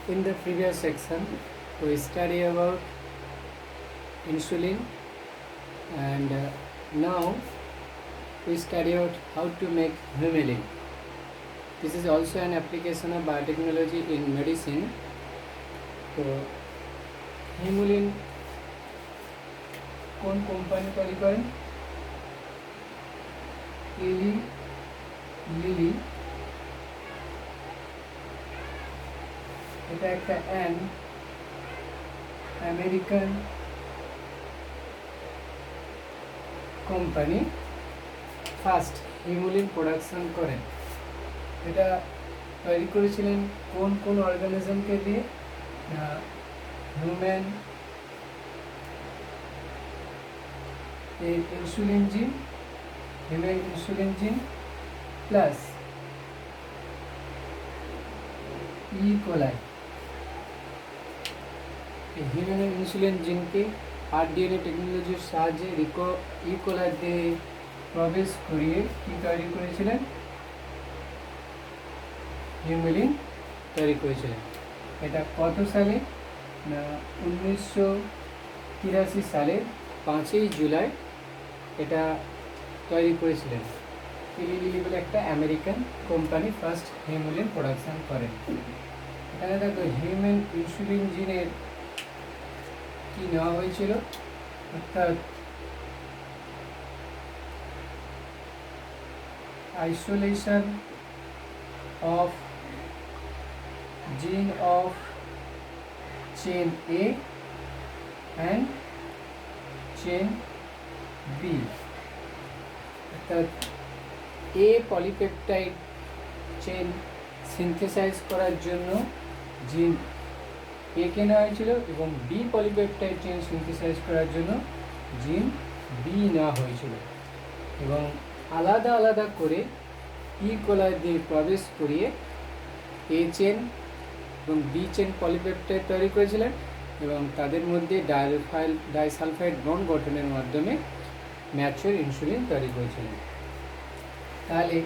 In the previous section, we study about insulin, and now we study out how to make humulin. This is also an application of biotechnology in medicine. So, humulin কোন company তৈরি করেন? এলি lily. এটা একটা American company first হিমুলিন production করেন। এটা তৈরি করেছিলেন কোন কোন অর্গানিজমকে দিয়ে? হিউম্যান ইনসুলিন জিন, হিউম্যান ইনসুলিন জিন প্লাস ইকোলাই। হিউম্যান ইনসুলিন জিনকে আরডিএনএ টেকনোলজির সাহায্যে ইকোলাই দিয়ে প্রবেশ করিয়ে কি তৈরি করেছিলেন? হিমুলিন তৈরি করেছিলেন। এটা কত সালে? না 1983 সালের 5ই জুলাই এটা তৈরি করেছিলেন। এলি লিলি বলে একটা আমেরিকান কোম্পানি ফার্স্ট হিমুলিন প্রোডাকশন করেন। এখানে দেখো হিউম্যান ইনসুলিন জিনের কি নেওয়া হয়েছিল, অর্থাৎ isolation of gene of chain A and chain B, অর্থাৎ A পলিপেপটাইড চেন সিনথেসাইজ করার জন্য জিন A কে নেওয়া হয়েছিল এবং B পলিপেপটাইড চেন সিনথেসাইজ করার জন্য জিন B নেওয়া হয়েছিল এবং আলাদা আলাদা করে ইকোলাই দিয়ে প্রবেশ করিয়ে A চেন এবং B চেন পলিপেপটাইড তৈরি করেছিলেন এবং তাদের মধ্যে ডাইসালফাইড বন্ড গঠনের মাধ্যমে ম্যাচিউর ইনসুলিন তৈরি করেছিলেন। তাহলে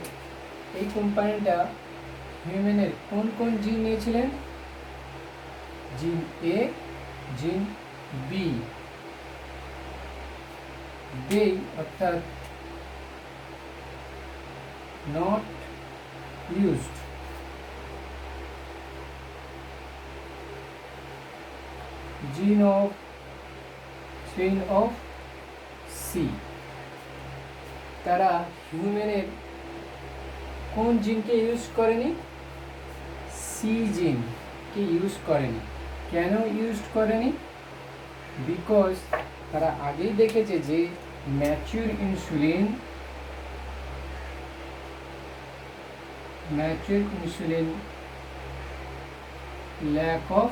এই কোম্পানিটা হিউম্যানের কোন কোন জিন নিয়েছিলেন? জিন A, জিন B, they অর্থাৎ not used, gene of chain of C, তারা হিউম্যানের কোন জিনকে ইউজ করেনি? সি জিনকে ইউজ করেনি। কেন ইউজ করেনি? বিকজ তারা আগেই দেখেছে যে mature insulin lack of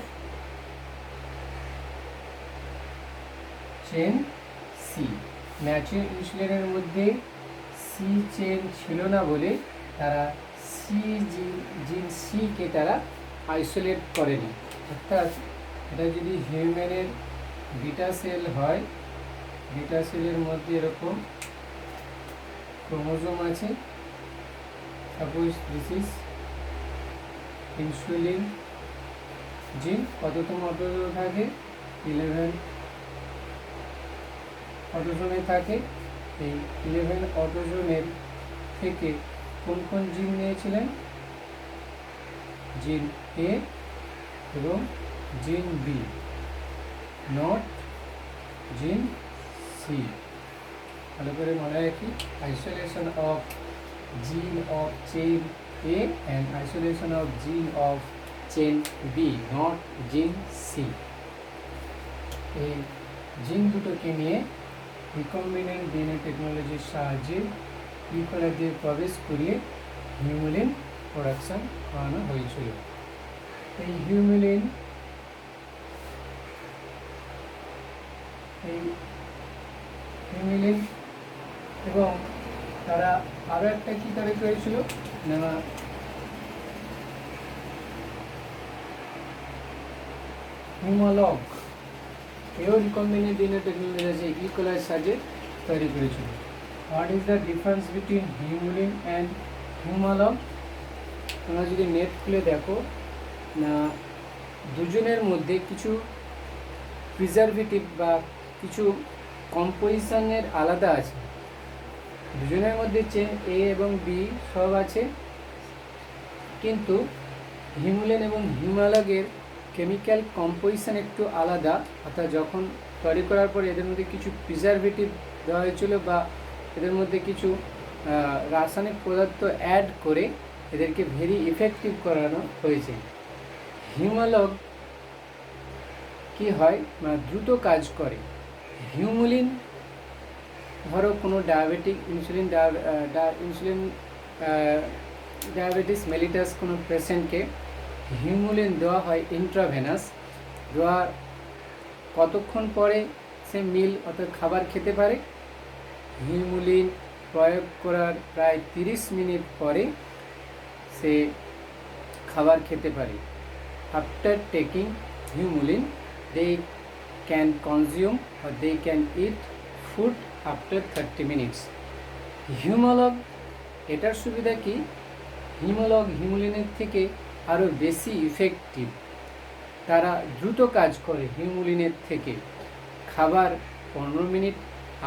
chain C, mature ইনসুলিনের মধ্যে সি চেন ছিল না বলে তারা জিন সিকে তারা আইসোলেট করেনি। অর্থাৎ এটা যদি হিউম্যানের বিটা সেল হয়, বিটা সেলের মধ্যে এরকম ক্রোমোজোম আছে, সাপোজ দিস ইজ ইনসুলিন জিন। কততম অটোজোমে থাকে? 11 অটোজোমে থাকে। এই 11 অটোজোমের থেকে কোন কোন জিন নিয়েছিলেন? জিন A এবং জিন B, নট জিন C। ভালো করে মনে রাখি, isolation of gene of chain A and isolation of gene of chain B, not gene C। এই জিন দুটোকে নিয়ে রিকম্বিনেন্ট ডিএনএ টেকনোলজির সাহায্যে ইকোলাই দিয়ে প্রবেশ করিয়ে হিউমুলিন প্রোডাকশন করানো হয়েছিল। এই হিউমুলিন এবং তারা আরও একটা কী তৈরি করেছিল না, হিউমালগ, এও রিকম্বিনেন্ট ডিএনএ টেকনোলজি আছে ইকোলাইয়ের সাহায্যে তৈরি করেছিল। What is the difference between Humulin and Humalog? তোমরা যদি নেট খুলে দেখো না, দুজনের মধ্যে কিছু প্রিজারভেটিভ বা কিছু কম্পোজিশনের আলাদা আছে। দুজনের মধ্যে চেন এ এবং বি সব আছে, কিন্তু হিমুলেন এবং হিমালগের কেমিক্যাল কম্পোজিশন একটু আলাদা। অর্থাৎ যখন তৈরি করার পরে এদের মধ্যে কিছু প্রিজারভেটিভ দেওয়া হয়েছিল বা এদের মধ্যে কিছু রাসায়নিক পদার্থ অ্যাড করে এদেরকে ভেরি ইফেক্টিভ করানো হয়েছে। হিমালগ কি হয়, দ্রুত কাজ করে। হিমুলিন, ধরো কোনো ডায়াবেটিস মেলিটাস কোনো পেশেন্টকে হিমুলিন দেওয়া হয় ইন্ট্রাভেনাস। দেওয়ার কতক্ষণ পরে সে মিল অর্থাৎ খাবার খেতে পারে? হিমুলিন প্রয়োগ করার প্রায় 30 মিনিট পরে সে খাবার খেতে পারে। After taking Humulin they can consume or they can eat food after 30 minutes. Humalog, এটার সুবিধা কি? হিমোলগ হিমুলিনের থেকে আরও বেশি ইফেক্টিভ, তারা দ্রুত কাজ করে হিমুলিনের থেকে। খাবার 15 মিনিট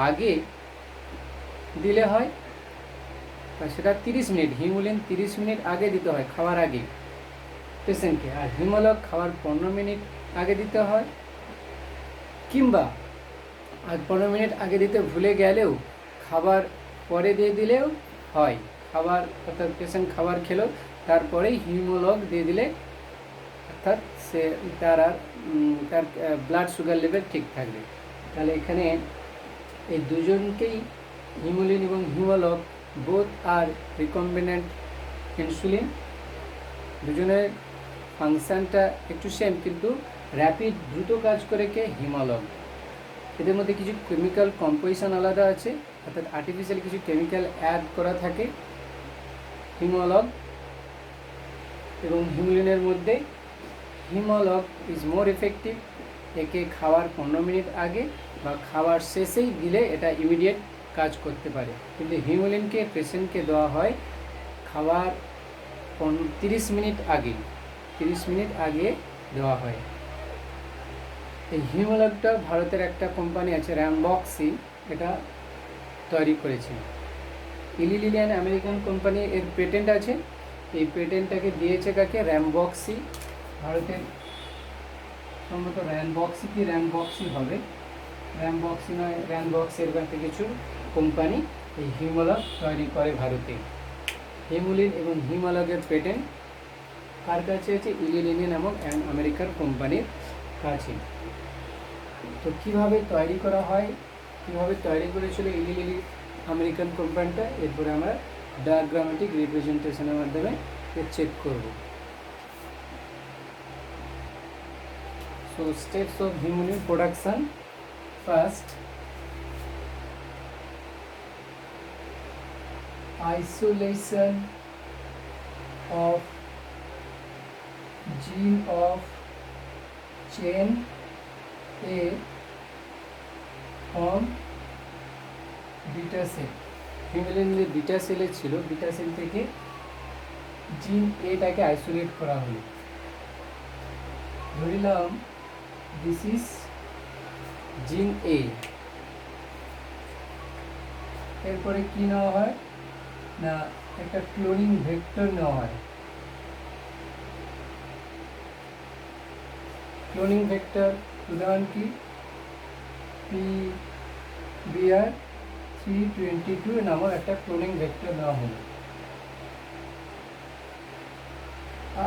আগে দিলে হয়, সেটা 30 মিনিট, হিমুলিন 30 মিনিট আগে দিতে হয় খাওয়ার আগে পেশেন্টকে, আর হিমোলগ খাওয়ার 15 মিনিট আগে দিতে হয়। কিংবা আর 15 মিনিট আগে দিতে ভুলে গেলেও খাবার পরে দিয়ে দিলেও হয়। খাবার অর্থাৎ পেশেন্ট খাবার খেলো, তারপরেই হিমোলগ দিয়ে দিলে অর্থাৎ সে তার ব্লাড সুগার লেভেল ঠিক থাকবে। তাহলে এখানে এই দুজনকেই হিমুলিন এবং হিমোলগ বোথ আর রিকম্বিনেন্ট ইনসুলিন। দুজনের ফাংশানটা একটু সেম, কিন্তু র্যাপিড দ্রুত কাজ করে কে? হিমোলগ। এদের মধ্যে কিছু কেমিক্যাল কম্পোজিশন আলাদা আছে, অর্থাৎ আর্টিফিশিয়াল কিছু কেমিক্যাল অ্যাড করা থাকে হিমোলগ এবং হিমুলিনের মধ্যে। হিমোলগ ইজ মোর এফেক্টিভ, একে খাওয়ার 15 মিনিট আগে বা খাবার শেষেই দিলে এটা ইমিডিয়েট কাজ করতে পারে, কিন্তু হিমুলিনকে পেশেন্টকে দেওয়া হয় খাওয়ার 30 মিনিট আগে, 30 মিনিট আগে দেওয়া হয়। এই হিমোলগটা ভারতের একটা কোম্পানি আছে র্যামবক্সি, এটা তৈরি করেছে। ইলি লিলি আমেরিকান কোম্পানি, এর পেটেন্ট আছে। এই পেটেন্টটাকে দিয়েছে কাকে? র্যামবক্সি। ভারতের সম্ভবত র্যামবক্সি কি র্যামবক্সি হবে, র্যামবক্সি নয়, র্যামবক্স এরকম একটা কিছু কোম্পানি এই হিমোলগ তৈরি করে ভারতে। হিমুলিন এবং হিমোলগের পেটেন্ট কার কাছে আছে? ইলি লিলি নামক আমেরিকার কোম্পানির কাছে। তো কীভাবে তৈরি করা হয়, কীভাবে তৈরি করেছিল ইলি লিলি আমেরিকান কোম্পানিটা, এরপরে আমরা ডায়াগ্রামেটিক রিপ্রেজেন্টেশনের মাধ্যমে চেক করব। So steps of Humulin production. First, isolation of gene of chain A from beta cell. হিমুলিন যে বিটা সেলে ছিল, বিটা সেল থেকে জিন এটাকে আইসোলেট করা হলো। ধরিলাম দিস ইজ জিন এ। এরপরে কি নেওয়া হয় না, একটা ক্লোনিং ভেক্টর নেওয়া হয়। ক্লোনিং ভেক্টর উদাহরণ কি? PBR322 নামক একটা ক্লোনিং ভেক্টর নেওয়া হলো।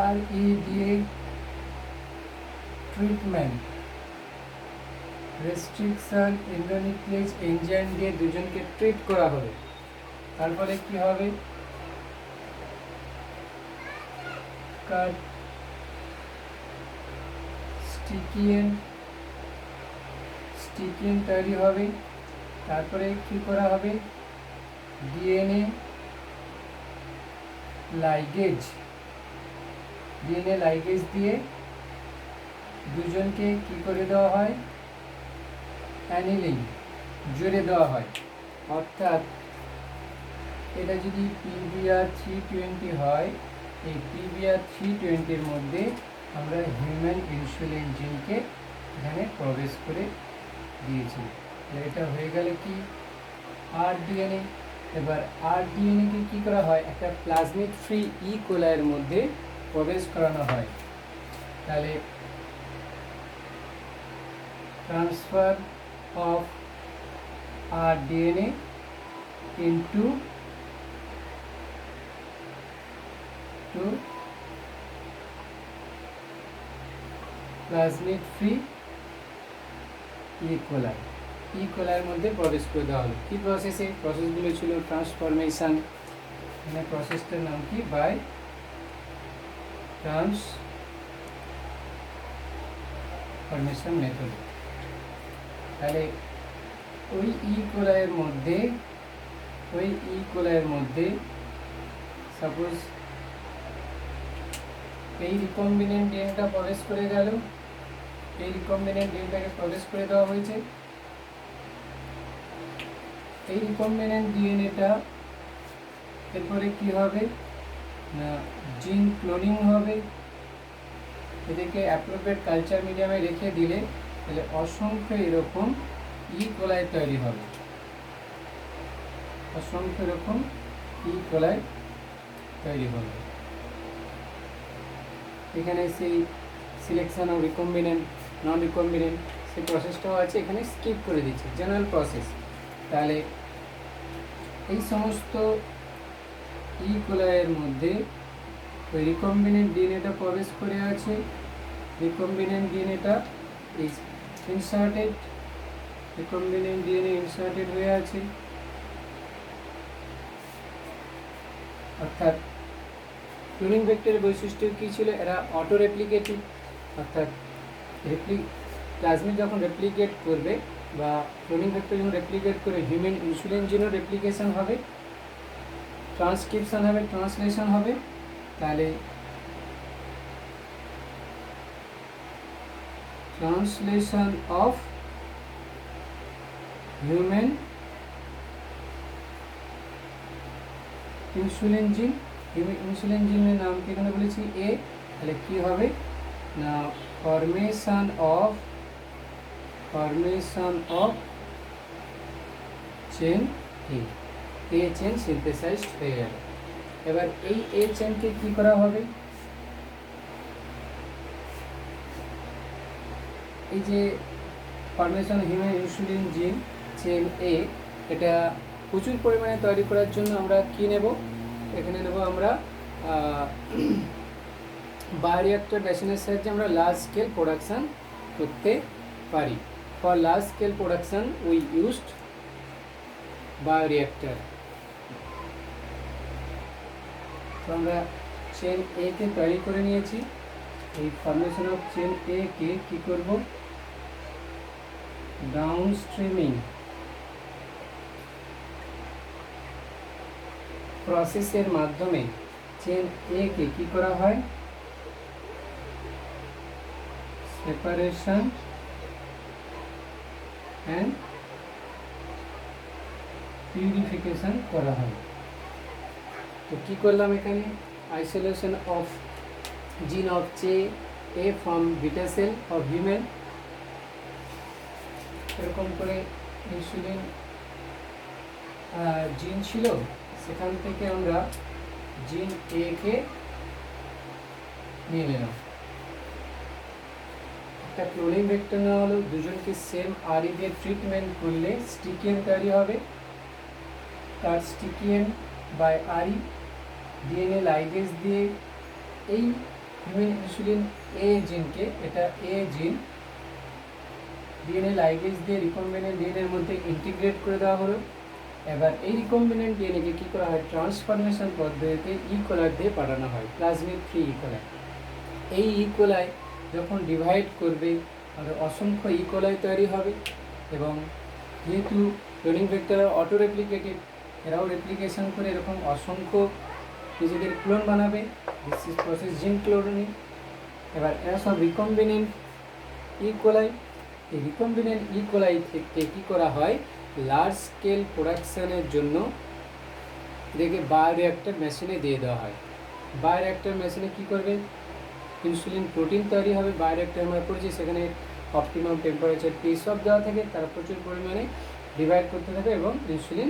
আর ই দিয়ে ট্রিটমেন্ট, রেস্ট্রিকশন, এন্ডোনিউক্লিয়েজ এনজাইম দিয়ে দুজনকে ট্রিট করা হবে। তারপরে কি হবে? কাট স্টিকিয়েন তৈরি হবে। তারপরে কি করা হবে? ডিএনএ লাইগেজ দিয়ে দুজনকে কি করে দেওয়া হয়? অ্যানিলিন জুড়ে দেওয়া হয়। অর্থাৎ এটা যদি PBR320 হয়, এই PBR320-র মধ্যে আমরা হিউম্যান ইনসুলিন জিনকে এখানে প্রবেশ করে দিয়েছি। এটা হয়ে গেল কি আরডিএনএ। এবার আরডিএনএকে কী করা হয়, একটা প্লাজমিড ফ্রি কোলাইয়ের মধ্যে প্রবেশ করানো হয়। তাহলে transfer of rDNA into plasmid ফ্রি কোলাইয়ের মধ্যে প্রবেশ করে দেওয়া হলো। কি প্রসেসে? প্রসেসগুলো ছিল ট্রান্সফরমেশন, মানে প্রসেসটার নাম কি, বাই ট্রান্সফরমেশন মেথড। তাহলে ওই কোলাইয়ের মধ্যে সাপোজ এই রিকম্বিনেন্ট ডিএনএটা প্রবেশ করে গেল, এই রিকম্বিনেন্ট ডিএনএটাকে প্রবেশ করে দেওয়া হয়েছে। এই রিকম্বিনেন্ট ডিএনএটা এরপরে কি হবে না, জিন ক্লোনিং হবে। এদেরকে অ্যাপ্রোপ্রিয়েট কালচার মিডিয়ামে রেখে দিলে তাহলে অসংখ্য এরকম কোলাই তৈরি হবে, অসংখ্য এরকম কোলাই তৈরি হবে। এখানে সেই selection of recombinant, non recombinant, সেই প্রসেসটাও আছে, এখানে স্কিপ করে দিচ্ছি, জেনারেল প্রসেস। তাহলে এই সমস্ত কোলাইয়ের মধ্যে ওই রিকম্বিনেন্ট ডিএনএটা প্রবেশ করে আছে। রিকম্বিনেন্ট ডিএনএটা is inserted, recombinant DNA inserted হয়ে আছে। অর্থাৎ ক্লোনিং ভেক্টরের বৈশিষ্ট্য কী ছিল, এরা অটো রেপ্লিকেটিভ, অর্থাৎ প্লাজমিড যখন রেপ্লিকেট করবে বা ক্লোনিং ভেক্টর যখন রেপ্লিকেট করে হিউম্যান ইনসুলিন জিনও রেপ্লিকেশন হবে, ট্রান্সক্রিপশন হবে, ট্রান্সলেশন হবে। তাহলে translation of human insulin gene, insulin জিনের নাম কি এখানে বলেছি এ, তাহলে কি হবে না formation of chain A chain synthesised হয়ে গেল। এবার এই এ চেনকে কি করা হবে, এই যে ফরমেশন হিউম্যান ইনসুলিন জিন চেন এ, এটা প্রচুর পরিমাণে তৈরি করার জন্য আমরা কি নেব, এখানে নেব আমরা বায়োরিঅ্যাক্টর মেশিনের সাহায্যে আমরা লার্জ স্কেল প্রোডাকশান করতে পারি। For large scale production we used bioreactor. তো আমরা চেন এ কে তৈরি করে নিয়েছি। এই ফরমেশন অফ চেন এ কে কী করব, ডাউন স্ট্রিমিং প্রসেসের মাধ্যমে চেন এ কে কী করা হয়, সেপারেশন অ্যান্ড পিউরিফিকেশন করা হয়। তো কী করলাম এখানে, isolation of gene of chain A from beta cell of human, এরকম করে ইনসুলিন জিন ছিল, সেখান থেকে আমরা জিন এ কে নিয়ে নিলাম। একটা ক্লোনিং ভেক্টর নেওয়া হলো, দুজনকে সেম আরই দিয়ে ট্রিটমেন্ট করলে স্টিকিয়েন তৈরি হবে। তার স্টিকিয়েন বাই আরই ডিএনএ লাইগেজ দিয়ে এই হিউম্যান ইনসুলিন এ জিনকে, এটা এ জিন ডিএনএ লাইগেজ দিয়ে রিকম্বিনেন্ট ডিএনএর মধ্যে ইন্টিগ্রেট করে দেওয়া হলো। এবার এই রিকম্বিনেন্ট ডিএনএকে কী করা হয়, ট্রান্সফরমেশন পদ্ধতিতে কোলাই দিয়ে পাঠানো হয়, প্লাজমিড ফ্রি কোলাই। এই কোলাই যখন ডিভাইড করবে আর অসংখ্য কোলাই তৈরি হবে, এবং যেহেতু ক্লোনিং ভেক্টর অটো রেপ্লিকেটিভ, এরাও রেপ্লিকেশন করে এরকম অসংখ্য নিজেদের ক্লোন বানাবে। দিস ইজ প্রসেস জিন ক্লোনিং। এবার এরা সব রিকম্বিনেন্ট কোলাই। এই রিকম্বিনেন্ট কোলাই থেকে কী করা হয়, লার্জ স্কেল প্রোডাকশানের জন্য এদেরকে বায়োরিঅ্যাক্টর মেশিনে দিয়ে দেওয়া হয়। বায়োরিঅ্যাক্টর মেশিনে কী করবে, ইনসুলিন প্রোটিন তৈরি হবে, বায়োরিঅ্যাক্টর আমরা পড়েছি, সেখানে অপটিমাম টেম্পারেচার টি সব দেওয়া থাকে, তারা প্রচুর পরিমাণে ডিভাইড করতে থাকে এবং ইনসুলিন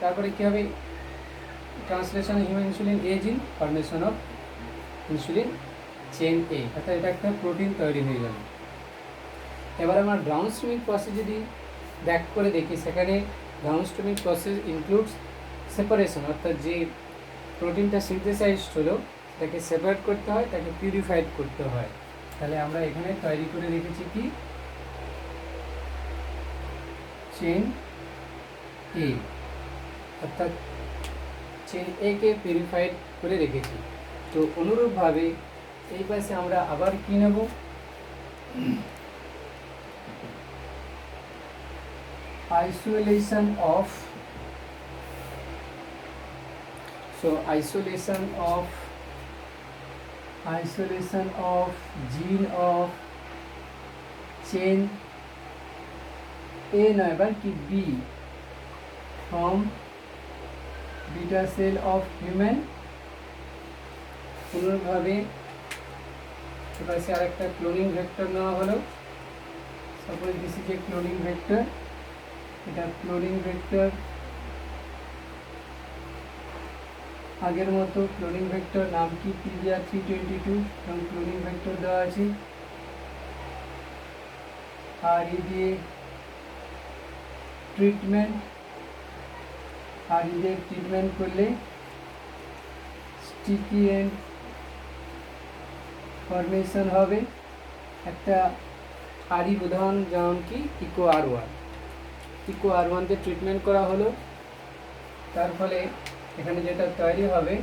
তারপরে কী হবে, ট্রান্সলেশন হিউম্যান ইনসুলিন এ জিন, ফরমেশন অফ ইনসুলিন চেন এ, অর্থাৎ এটা একটা প্রোটিন তৈরি হয়ে গেল। এবার আমরা ডাউনস্ট্রিমিং প্রসেস যদি ব্যাক করে দেখি, সেখানে ডাউনস্ট্রিমিং প্রসেস ইনক্লুডস সেপারেশন, অর্থাৎ যে প্রোটিনটা সিনথেসাইজড হলো তাকে সেপারেট করতে হয়, তাকে পিউরিফাইড করতে হয়। তাহলে আমরা এখানে তৈরি করে রেখেছি কি চেন এ, অর্থাৎ চেন এ কে পিউরিফাইড করে রেখেছি। তো অনুরূপভাবে এই পাশে আমরা আবার কি নেব, isolation of gene of chain A নয় বলকি B from beta cell of human। পুনর্ভাবে এবার আরেকটা ক্লোনিং ভেক্টর নেওয়া হলো, suppose this is a cloning vector, এটা ক্লোনিং ভেক্টর আগের মতো ক্লোনিং ভেক্টর নাম কি PBR322 এবং ক্লোনিং ভেক্টর দেওয়া আছে, আর এই দিয়ে ট্রিটমেন্ট করলে স্টিকি এন্ড ফরমেশন হবে। একটা আরই উদাহরণ যেমন কি ইকো আর ওয়ানকে ট্রিটমেন্ট করা হলো, তার ফলে এখানে যেটা তৈরি হবে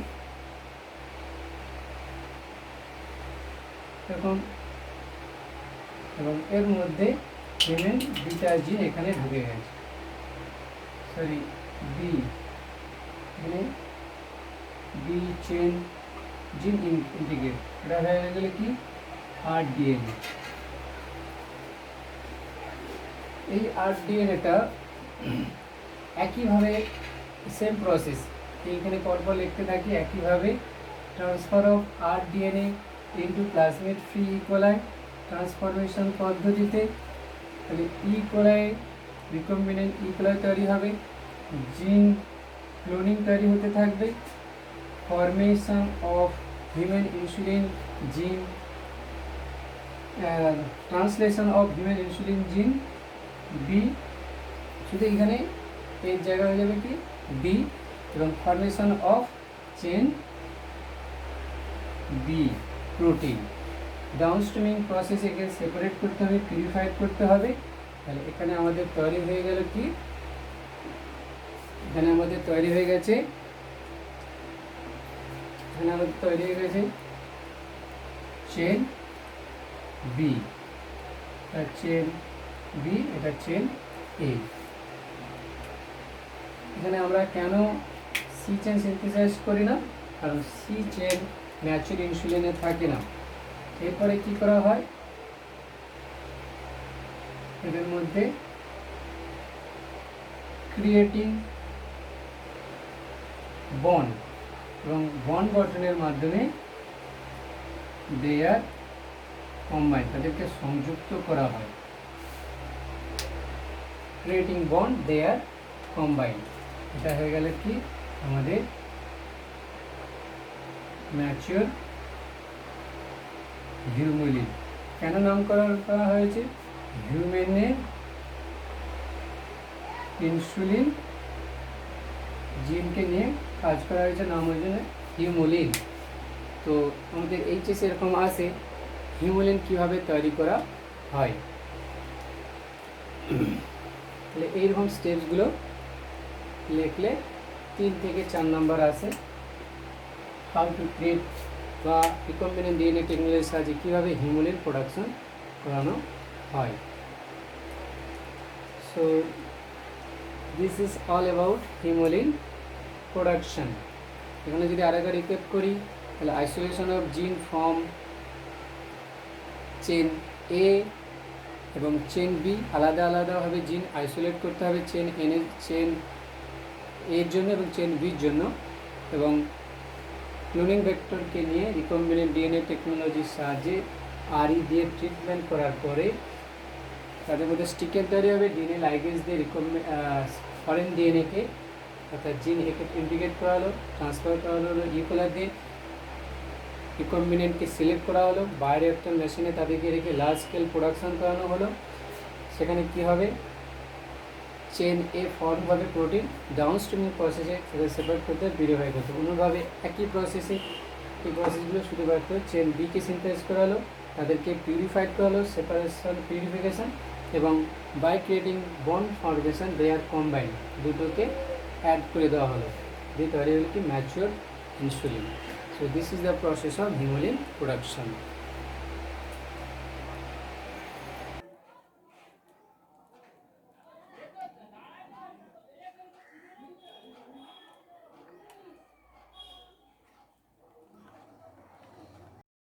এরকম, এবং এর মধ্যে হিউম্যান বিটা জিন এখানে ঢুকে গেছে, বি চেন জিন ইন্টিগ্রেট, এটা হয়ে গেলে কি আরডিএনএ। এই আরডিএনএটা একইভাবে সেম প্রসেস এইখানে পরপর লিখতে থাকি, একইভাবে transfer of rDNA into plasmid free E. coli transformation পদ্ধতিতে, তাহলে ইকোলাই রিকম্বিনেন্ট ইকোলাই তৈরি হবে, জিন ক্লোনিং তৈরি হতে থাকবে, formation of human insulin gene, translation of human insulin gene B, শুধু এখানে এর জায়গা হয়ে যাবে কি বি, এবং formation of chain B protein. Downstreaming process একে সেপারেট করতে হবে, পিউরিফাইড করতে হবে। তাহলে এখানে আমাদের তৈরি হয়ে গেল কি, এখানে আমাদের তৈরি হয়ে গেছে চেন বি, চেন বি, এটা চেন এ। এখানে আমরা কেন সি চেন সিনথেসাইজ করি না, কারণ সি চেন ন্যাচুরাল ইনসুলিনে থাকে না। এরপরে কি করা হয়, এদের মধ্যে ক্রিয়েটিং বন্ড, এবং বন্ড গঠনের মাধ্যমে দে আর কম্বাইন, তাদেরকে সংযুক্ত করা হয়, ক্রিয়েটিং বন্ড দে আর কম্বাইন। এটা হয়ে গেল কি আমাদের ম্যাচিওর হিউমুলিন। কেন নামকরণ করা হয়েছে, হিউম্যানের ইনসুলিন জিনকে নিয়ে কাজ করা হয়েছে, নাম ওই জন্য হিউমুলিন। তো আমাদের এইচএস এরকম আসে হিউমুলিন কীভাবে তৈরি করা হয়, তাহলে এইরকম স্টেপসগুলো লিখলে 3 থেকে 4 নম্বর আসে। হাউ টু ক্রিয়েট বা রিকম্বিনেন্ট ডিএনএ টেকনোলজির সাহায্যে কীভাবে হিউমুলিন প্রোডাকশন করানো হয়। So this is all about Humulin production. এখানে যদি আরেকবার রিকেপ করি, তাহলে isolation of gene from chain A এবং চেন বি, আলাদা আলাদাভাবে জিন আইসোলেট করতে হবে, চেন এর জন্য এবং চেন বির জন্য, এবং ক্লোনিং ভেক্টরকে নিয়ে রিকম্বিনেন্ট ডিএনএ টেকনোলজির সাহায্যে আরই দিয়ে ট্রিটমেন্ট করার পরে তাদের মধ্যে স্টিকের তৈরি হবে। ডিএনএ লাইগেজ দিয়ে ফরেন ডিএনএকে অর্থাৎ জিন ইন্টিগ্রেট করা হলো, ট্রান্সফার করা হলো ইকোলার দিয়ে, রিকম্বিনেন্টকে সিলেক্ট করা হলো, বায়োরিঅ্যাক্টর মেশিনে তাদেরকে রেখে লার্জ স্কেল প্রোডাকশন করানো হলো। সেখানে কী হবে, চেন এ ফর্ম হবে প্রোটিন, ডাউনস্ট্রিমিং প্রসেসে সেটা সেপারেট করতে বেরিয়ে হয়ে গেছে। অন্যভাবে একই প্রসেসে এই প্রসেসগুলো শুধুমাত্র চেন বিকে সিনথেসাইজ করা হলো, তাদেরকে পিউরিফাইড করা হলো, সেপারেশন পিউরিফিকেশন, এবং by creating bond formation they are combined, দুটোকে অ্যাড করে দেওয়া হলো, দিয়ে তৈরি হলো কি mature insulin. So this is the process of Humulin production.